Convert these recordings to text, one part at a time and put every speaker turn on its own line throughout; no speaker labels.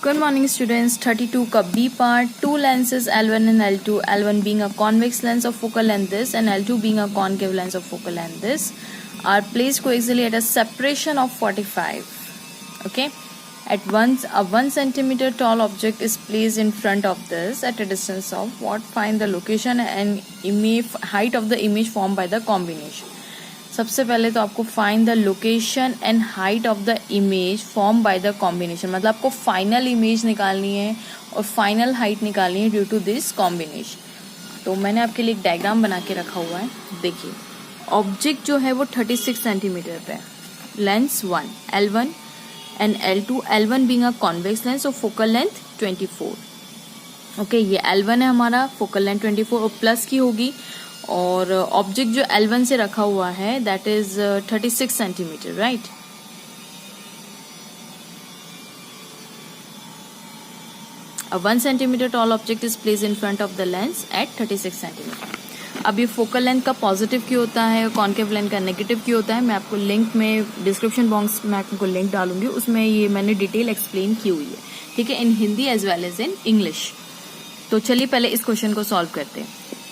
Good morning students. 32 का B part. Two lenses L1 and L2. L1 being a convex lens of focal length this and L2 being a concave lens of focal length this are placed coaxially at a separation of 45. Okay. At once a 1 centimeter tall object is placed in front of this at a distance of what? Find the location and image height of the image formed by the combination. सबसे पहले तो आपको find the location and height of the image form by the combination, मतलब आपको final image निकालनी है और final height निकालनी है ड्यू टू दिस कॉम्बिनेशन। तो मैंने आपके लिए एक डायग्राम बना के रखा हुआ है। देखिए ऑब्जेक्ट जो है वो 36 सेंटीमीटर पे, lens 1 L1 and L2, L1 being a convex lens और फोकल लेंथ 24। ओके, ये L1 है हमारा, फोकल लेंथ 24 और प्लस की होगी, और ऑब्जेक्ट जो L1 से रखा हुआ है that is 36 centimetre, right. A 1 centimeter tall object is placed in front of the lens at 36 centimetre. अब ये फोकल लेंथ का पॉजिटिव की होता है और कॉन्केव लेंथ का नेगेटिव की होता है। मैं आपको लिंक में डिस्क्रिप्शन बॉक्स में आपको लिंक डालूंगी, उसमें ये मैंने डिटेल एक्सप्लेन की हुई है, ठीक है, in Hindi as well as in English. तो चलिए पहले इस क्वेश्चन को सॉल्व करते हैं।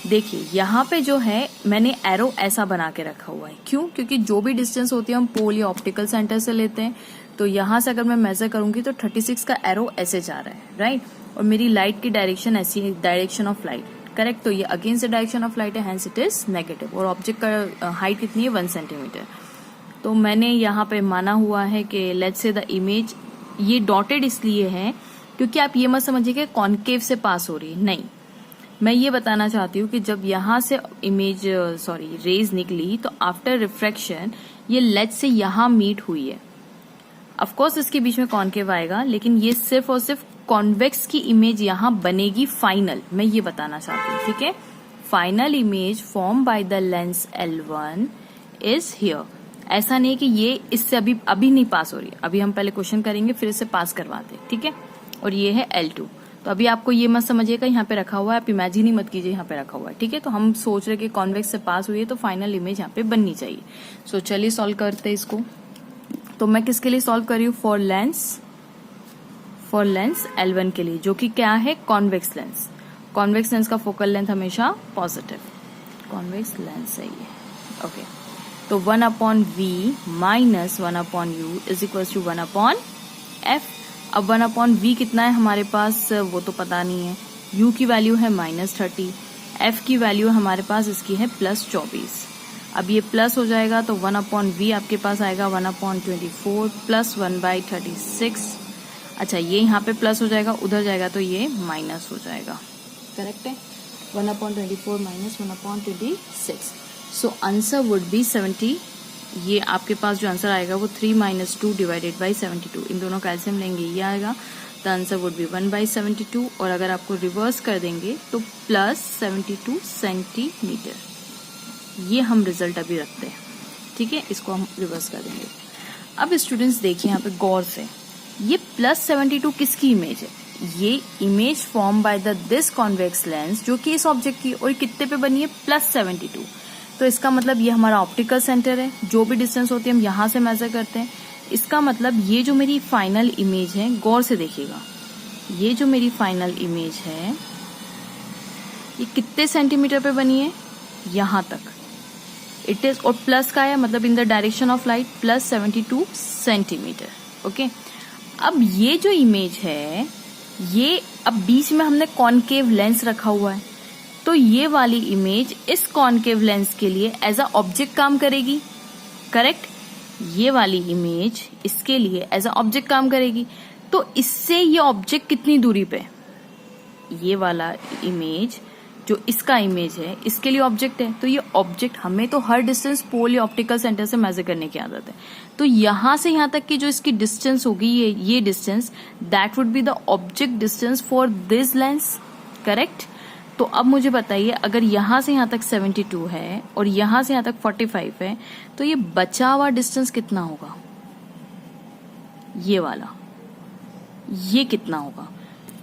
देखिए यहाँ पे जो है मैंने एरो ऐसा बना के रखा हुआ है, क्यों? क्योंकि जो भी डिस्टेंस होती है हम पोल या ऑप्टिकल सेंटर से लेते हैं। तो यहाँ से अगर मैं मेजर करूंगी तो 36 का एरो ऐसे जा रहा है, राइट, और मेरी लाइट की डायरेक्शन ऐसी, डायरेक्शन ऑफ लाइट, करेक्ट। तो ये against the direction of light है, हेंस इट इज नेगेटिव। और ऑब्जेक्ट का हाइट कितनी है? 1 सेंटीमीटर। तो मैंने यहाँ पे माना हुआ है कि लेट्स से द इमेज, ये डॉटेड इसलिए है क्योंकि आप ये मत समझिए कि कॉन्केव से पास हो रही है, नहीं, मैं ये बताना चाहती हूँ कि जब यहाँ से इमेज रेज निकली तो आफ्टर रिफ्रैक्शन ये लेंस से यहाँ मीट हुई है। ऑफ कोर्स इसके बीच में कॉन्केव आएगा, लेकिन ये सिर्फ और सिर्फ कॉन्वेक्स की इमेज यहाँ बनेगी फाइनल, मैं ये बताना चाहती हूँ, ठीक है। Final image form by the lens L1 is here. ऐसा नहीं कि ये इससे अभी नहीं पास हो रही है, अभी हम पहले क्वेश्चन करेंगे फिर इसे पास करवाते, ठीक है। और ये है L2। तो अभी आपको ये मत समझिएगा यहाँ पे रखा हुआ है, आप इमेजिन ही मत कीजिए यहाँ पे रखा हुआ है, ठीक है। तो हम सोच रहे कि कॉन्वेक्स से पास हुई है तो फाइनल इमेज यहाँ पे बननी चाहिए। सो चलिए सॉल्व करते हैं इसको। तो मैं किसके लिए सॉल्व कर रही हूँ? फॉर लेंस L1 के लिए, जो कि क्या है? Convex lens. कॉन्वेक्स लेंस का फोकल लेंथ हमेशा पॉजिटिव, कॉन्वेक्स लेंस है ये, ओके। तो 1/V minus 1/U is equal to 1/F। अब 1/V कितना है हमारे पास वो तो पता नहीं है। U की वैल्यू है -30, F की वैल्यू हमारे पास इसकी है +24। अब ये प्लस हो जाएगा तो 1/V आपके पास आएगा 1/24 प्लस 1/36। अच्छा, ये यहाँ पे प्लस हो जाएगा, उधर जाएगा तो ये माइनस हो जाएगा, करेक्ट है। 1/24 minus 1/26, so answer would be 70। ये आपके पास जो आंसर आएगा वो 3 - 2 डिवाइडेड बाई 72, इन दोनों का एलसीएम लेंगे ये आएगा, द आंसर वुड बी 1/72। और अगर आपको रिवर्स कर देंगे तो +72 सेंटीमीटर, ये हम रिजल्ट अभी रखते हैं, ठीक है। इसको हम रिवर्स कर देंगे। अब स्टूडेंट्स देखिए यहाँ पे गौर से, ये +72 किसकी इमेज है? ये image form by the this convex lens, जो कि इस ऑब्जेक्ट की, और कितने पे बनी है? +72। तो इसका मतलब ये हमारा ऑप्टिकल सेंटर है, जो भी डिस्टेंस होती है हम यहाँ से मेजर करते हैं। इसका मतलब ये जो मेरी फाइनल इमेज है, गौर से देखिएगा, ये जो मेरी फाइनल इमेज है ये कितने सेंटीमीटर पे बनी है? यहाँ तक इट इज, और प्लस का है मतलब इन the direction of light, +72 centimetre, okay. अब ये जो इमेज है, ये अब बीच में हमने कॉन्केव लेंस रखा हुआ है, तो ये वाली इमेज इस कॉन्केव लेंस के लिए एज अ ऑब्जेक्ट काम करेगी, करेक्ट। ये वाली इमेज इसके लिए एज अ ऑब्जेक्ट काम करेगी। तो इससे ये ऑब्जेक्ट कितनी दूरी पे? ये वाला इमेज जो इसका इमेज है इसके लिए ऑब्जेक्ट है, तो ये ऑब्जेक्ट, हमें तो हर डिस्टेंस पोल या ऑप्टिकल सेंटर से मेजर करने की आदत है। तो यहां से यहां तक की जो इसकी डिस्टेंस होगी, ये distance, that would be the object distance for this lens, correct. तो अब मुझे बताइए, अगर यहां से यहां तक 72 है और यहां से यहां तक 45 है, तो ये बचा हुआ डिस्टेंस कितना होगा? ये वाला, ये कितना होगा?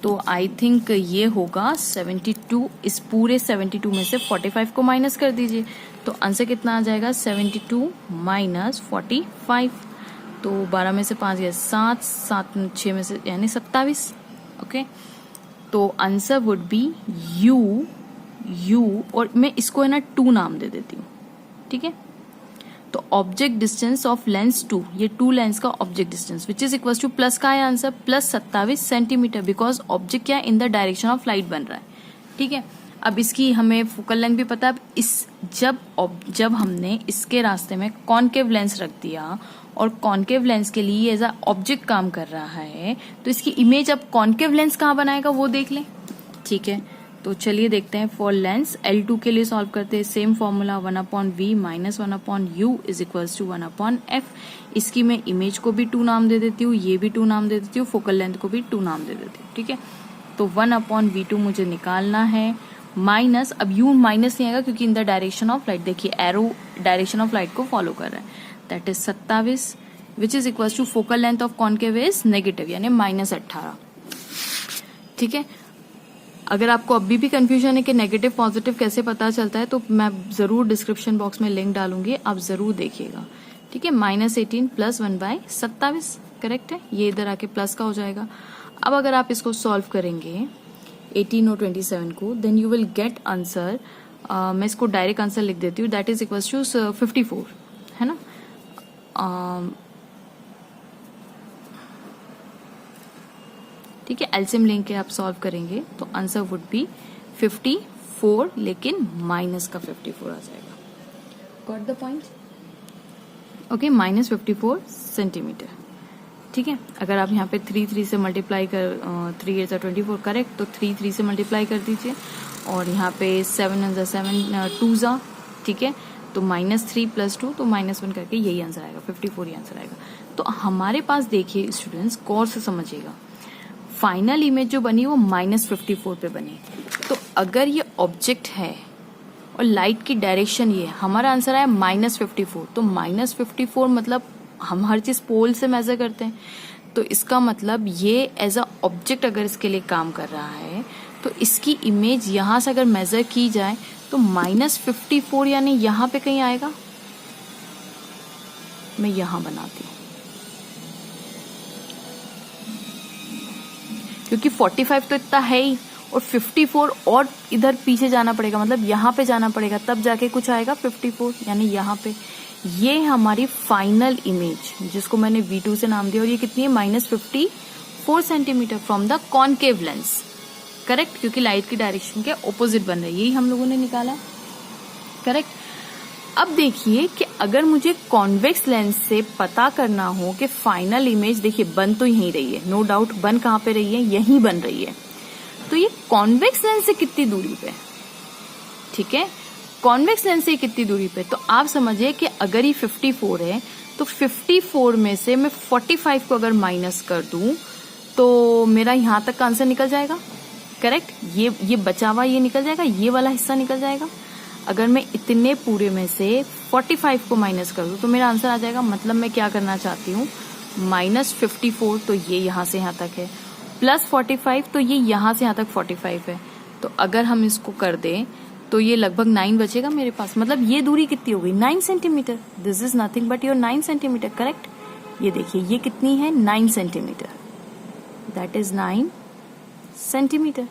तो आई थिंक ये होगा 72। इस पूरे 72 में से 45 को माइनस कर दीजिए, तो आंसर कितना आ जाएगा? 72 - 45। तो 12 में से 5 गया 7, 6 में से यानी 27। ओके, तो आंसर वुड बी यू और मैं इसको है ना 2 नाम दे देती हूँ, ठीक है। तो ऑब्जेक्ट डिस्टेंस ऑफ लेंस 2, ये 2 लेंस का object distance which is equal to plus का है answer plus 27 centimetre, because object क्या in the direction of light बन रहा है, ठीक है। अब इसकी हमें फोकल लेंथ भी पता है। अब जब हमने इसके रास्ते में कॉनकेव लेंस रख दिया और कॉनकेव लेंस के लिए एज अ ऑब्जेक्ट काम कर रहा है, तो इसकी इमेज अब कॉनकेव लेंस कहाँ बनाएगा वो देख लें, ठीक है। तो चलिए देखते हैं। फॉर लेंस L2 के लिए सॉल्व करते हैं। Same formula 1/v minus 1/u is equals to 1/f। इसकी मैं इमेज को भी 2 नाम दे देती हूँ, ये भी 2 नाम दे देती हूँ, फोकल लेंथ को भी 2 नाम दे देती हूँ, ठीक है। तो 1/v2 मुझे निकालना है, माइनस, अब u माइनस नहीं आएगा क्योंकि in the direction of light, देखिए एरो डायरेक्शन ऑफ लाइट को फॉलो कर रहा है, that is 27 which is equals to focal length of concave is negative यानी -18, ठीक है। अगर आपको अभी भी कंफ्यूजन है कि नेगेटिव पॉजिटिव कैसे पता चलता है, तो मैं जरूर डिस्क्रिप्शन बॉक्स में लिंक डालूंगी, आप जरूर देखिएगा, ठीक है। -18 + 1/27 करेक्ट है, ये इधर आके प्लस का हो जाएगा। अब अगर आप इसको सॉल्व करेंगे 18 और 27 को, then you will get answer, मैं इसको डायरेक्ट आंसर लिख देती हूँ, दैट इज इक्वल्स टू 54, है ना। ठीक है, एलसीएम लेके आप सॉल्व करेंगे तो आंसर वुड बी 54, लेकिन माइनस का 54 आ जाएगा। Got the point? Okay, -54 centimetre, ठीक है। अगर आप यहाँ पे 3 से मल्टीप्लाई कर 3 8 24 करेक्ट, तो 3 से मल्टीप्लाई कर दीजिए, और यहाँ पे 7 7 2, ठीक है। तो -3 + 2 तो -1 करके यही आंसर आएगा, 54 ही आंसर आएगा। तो हमारे पास देखिए स्टूडेंट्स, गौर से समझिएगा, फाइनल इमेज जो बनी वो -54 पे बनी। तो अगर ये ऑब्जेक्ट है और लाइट की डायरेक्शन ये, हमारा आंसर आया -54, तो -54 मतलब हम हर चीज पोल से मेजर करते हैं, तो इसका मतलब ये एज अ ऑब्जेक्ट अगर इसके लिए काम कर रहा है, तो इसकी इमेज यहां से अगर मेजर की जाए तो -54 यानी यहां पे कहीं आएगा। मैं यहां बनाती हूँ क्योंकि 45 तो इतना है ही, और 54 और इधर पीछे जाना पड़ेगा, मतलब यहाँ पे जाना पड़ेगा, तब जाके कुछ आएगा 54, यानी यहाँ पे। ये हमारी फाइनल इमेज जिसको मैंने V2 से नाम दिया, और ये कितनी है -54 centimetre from the concave lens, correct, क्योंकि लाइट की डायरेक्शन के ऑपोजिट बन रही है, यही हम लोगों ने निकाला, करेक्ट। अब देखिए कि अगर मुझे कॉन्वेक्स लेंस से पता करना हो कि फाइनल इमेज, देखिए बन तो यहीं रही है, नो डाउट, बन कहाँ पे रही है, यहीं बन रही है, तो ये कॉन्वेक्स लेंस से कितनी दूरी पे, ठीक है, कॉन्वेक्स लेंस से कितनी दूरी पे। तो आप समझिए कि अगर ये 54 है, तो 54 में से मैं 45 को अगर माइनस कर दूं तो मेरा यहां तक का आंसर निकल जाएगा, करेक्ट। ये बचा हुआ ये निकल जाएगा, ये वाला हिस्सा निकल जाएगा। अगर मैं इतने पूरे में से 45 को माइनस कर दूं तो मेरा आंसर आ जाएगा। मतलब मैं क्या करना चाहती हूँ, -54 तो ये यहाँ से यहाँ तक है, +45 तो ये यहाँ से यहाँ तक 45 है। तो अगर हम इसको कर दें तो ये लगभग 9 बचेगा मेरे पास। मतलब ये दूरी कितनी हो गई, 9 centimetre. This is nothing but your 9 centimetre, correct. ये देखिए ये कितनी है, 9 सेंटीमीटर, दैट इज 9 सेंटीमीटर।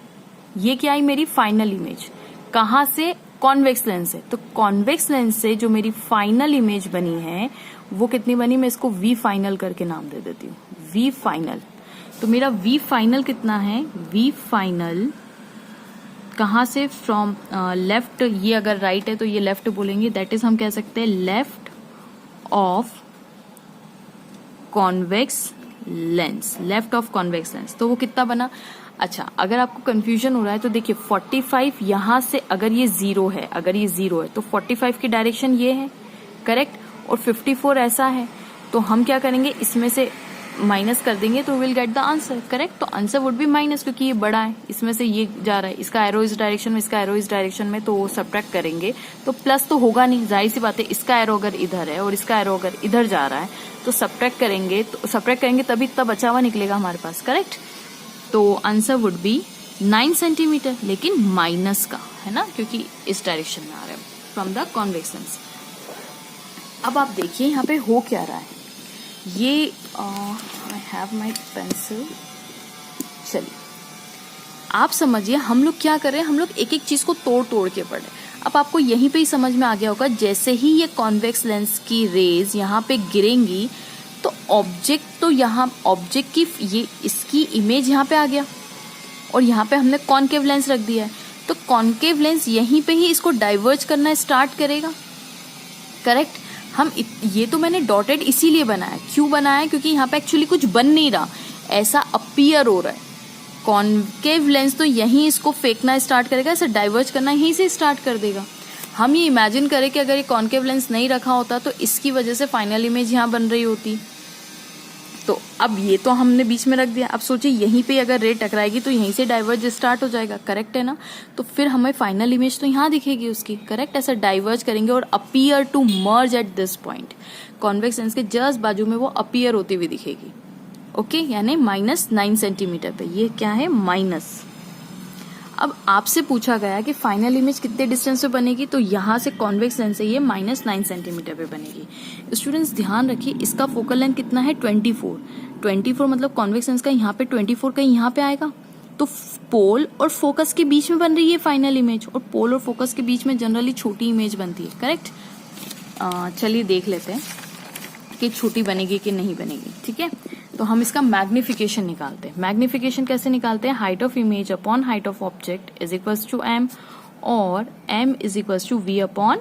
ये क्या आई मेरी फाइनल इमेज, कहाँ से, कॉन्वेक्स लेंस से। तो कॉन्वेक्स लेंस से जो मेरी फाइनल इमेज बनी है वो कितनी बनी, मैं इसको V फाइनल करके नाम दे देती हूँ, V फाइनल। तो मेरा V फाइनल कितना है, V फाइनल कहाँ से, फ्रॉम लेफ्ट, ये अगर राइट है तो ये लेफ्ट बोलेंगे, दैट इज हम कह सकते हैं left of convex lens, left of convex lens. तो वो कितना बना। अच्छा, अगर आपको कंफ्यूजन हो रहा है तो देखिए 45 यहां से अगर ये 0 है, अगर ये 0 है तो 45 की डायरेक्शन ये है, करेक्ट, और 54 ऐसा है, तो हम क्या करेंगे, इसमें से माइनस कर देंगे तो will get the answer, correct. तो आंसर वुड बी माइनस, क्योंकि ये बड़ा है, इसमें से ये जा रहा है, इसका एरो इस डायरेक्शन में, इसका एरो इस डायरेक्शन में, तो सब्ट्रैक्ट करेंगे तो प्लस तो होगा नहीं, जाहिर सी बात है। इसका एरो अगर इधर है और इसका एरो अगर इधर जा रहा है तो सब्ट्रैक्ट करेंगे तभी इतना बचा हुआ निकलेगा हमारे पास, करेक्ट। तो आंसर वुड बी 9 सेंटीमीटर, लेकिन माइनस का है ना, क्योंकि इस डायरेक्शन में आ रहा है फ्रॉम द कॉन्वेक्स लेंस। अब आप देखिए यहाँ पे हो क्या रहा है, ये आई हैव माई पेंसिल। चलिए आप समझिए हम लोग क्या कर रहे हैं, हम लोग एक एक चीज को तोड़ तोड़ के पढ़ रहे हैं। अब आपको यहीं पे ही समझ में आ गया होगा, जैसे ही ये कॉन्वेक्स लेंस की रेज यहाँ पे गिरेंगी तो ऑब्जेक्ट तो यहाँ ऑब्जेक्ट की ये इसकी इमेज यहाँ पे आ गया और यहाँ पे हमने कॉनकेव लेंस रख दिया है, तो कॉनकेव लेंस यहीं पे ही इसको डाइवर्ज करना स्टार्ट करेगा। करेक्ट। ये तो मैंने डॉटेड इसीलिए बनाया, क्यों बनाया, क्योंकि यहाँ पे एक्चुअली कुछ बन नहीं रहा, ऐसा अपीयर हो रहा है। कॉनकेव लेंस तो यहीं इसको फेंकना स्टार्ट करेगा, ऐसे डाइवर्ज करना यहीं से स्टार्ट कर देगा। हम ये इमेजिन करें कि अगर ये कॉनकेव लेंस नहीं रखा होता तो इसकी वजह से फाइनल इमेज यहाँ बन रही होती। तो अब ये तो हमने बीच में रख दिया, अब सोचिए यहीं पे अगर रे टकराएगी तो यहीं से डाइवर्ज स्टार्ट हो जाएगा। करेक्ट है ना। तो फिर हमें फाइनल इमेज तो यहाँ दिखेगी उसकी। करेक्ट। ऐसा डाइवर्ज करेंगे और appear to merge at this point, convex lens के जस्ट बाजू में वो अपीयर होती हुई दिखेगी। ओके, यानी -9 सेंटीमीटर पे। ये क्या है, माइनस। अब आपसे पूछा गया कि फाइनल इमेज कितने डिस्टेंस पे बनेगी, तो यहाँ से कॉन्वेक्स लेंस से ये -9 सेंटीमीटर पे बनेगी। स्टूडेंट्स ध्यान रखिए, इसका फोकल लेंथ कितना है, 24 मतलब कॉन्वेक्स लेंस का यहाँ पे 24 का यहाँ पे आएगा। तो पोल और फोकस के बीच में बन रही है फाइनल इमेज, और पोल और फोकस के बीच में जनरली छोटी इमेज बनती है। करेक्ट। चलिए देख लेते हैं कि छोटी बनेगी कि नहीं बनेगी। ठीक है, तो हम इसका मैग्निफिकेशन निकालते हैं। मैग्निफिकेशन कैसे निकालते हैं, height of image upon height of object is equals to m, और m is equals to v upon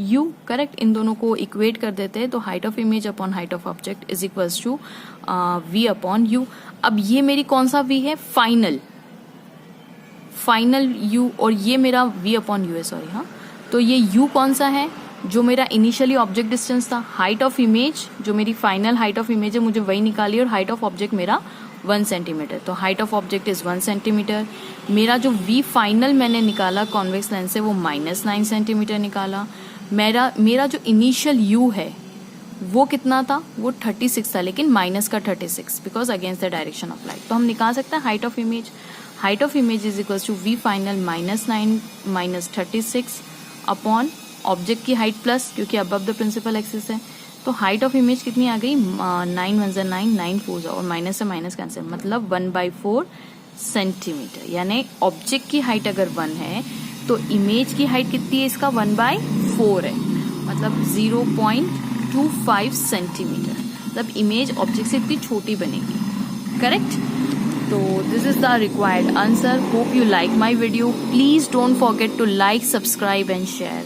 u। Correct. इन दोनों को इक्वेट कर देते हैं, तो height of image upon height of object is equals to v upon u। अब ये मेरी कौन सा v है, फाइनल u, और ये मेरा v अपॉन u है, सॉरी। हाँ, तो ये u कौन सा है, जो मेरा इनिशियली ऑब्जेक्ट डिस्टेंस था। हाइट ऑफ इमेज, जो मेरी फाइनल हाइट ऑफ इमेज है, मुझे वही निकाली, और हाइट ऑफ ऑब्जेक्ट मेरा 1 सेंटीमीटर। तो height of object is 1 centimetre. मेरा जो v फाइनल मैंने निकाला कॉन्वेक्स लेंस से, वो -9 सेंटीमीटर निकाला। मेरा जो इनिशियल u है वो कितना था, वो 36 था, लेकिन माइनस का 36, because against the direction of light. तो हम निकाल सकते हैं height of image. Height of image is equal to v final -9 -36 upon object की हाइट प्लस, क्योंकि अबव द प्रिंसिपल एक्सिस है। तो हाइट ऑफ इमेज कितनी आ गई, 9 1 9 9 4, और माइनस से माइनस कैंसिल, मतलब 1/4 सेंटीमीटर। यानी ऑब्जेक्ट की हाइट अगर 1 है तो इमेज की हाइट कितनी है, इसका 1/4 है, मतलब 0.25 सेंटीमीटर। मतलब इमेज ऑब्जेक्ट से इतनी छोटी बनेगी। करेक्ट। तो this is the required answer. Hope you like my video. Please don't forget to like, subscribe and share.